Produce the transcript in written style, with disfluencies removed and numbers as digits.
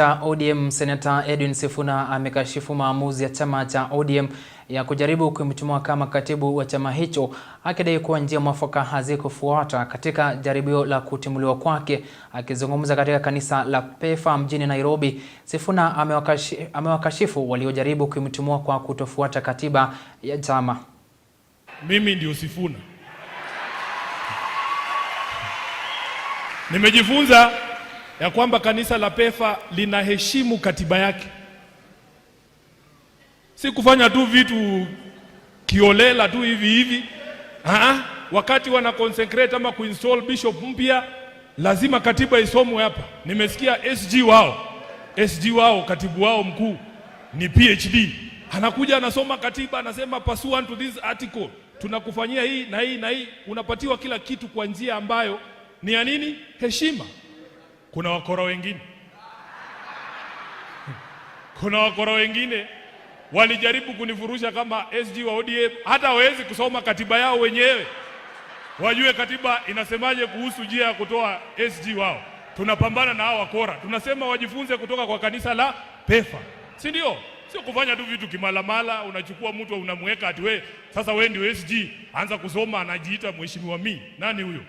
ODM Seneta Edwin Sifuna amekashifu maamuzi ya chama cha ODM ya kujaribu kumtimua kama katibu wa chama hicho, akidai kuwa njia mwafaka hazikufuata katika jaribio la kutimuliwa kwake. Akizungumza katika kanisa la PEFA mjini Nairobi, Sifuna amewakashifu waliojaribu kumtimua kwa kutofuata katiba ya chama. Mimi ndio Sifuna. Nimejifunza ya kwamba kanisa la PEFA linaheshimu katiba yake. Si kufanya tu vitu kiolela tu hivi. Wakati wana consecrate ama kuinstall bishop mpya, lazima katiba isomwe hapa. Nimesikia SG wao katibu wao mkuu ni PhD. Anakuja anasoma katiba, anasema pursuant to this article tunakufanyia hii na hii na hii. Unapatiwa kila kitu kwa njia ambayo ni ya nini? Heshima. Kuna wakora wengine walijaribu kunifurusha kama SG wa ODM, hata hawezi kusoma katiba yao wenyewe wajue katiba inasemaje kuhusu njia ya kutoa SG wao. Tunapambana na hao wakora, tunasema wajifunze kutoka kwa kanisa la PEFA, si ndio? Sio kufanya tu vitu kimalamala. Unachukua mtu unamweka ati sasa wewe ndio SG, anza kusoma, anajiita mheshimiwa mimi. Nani huyo?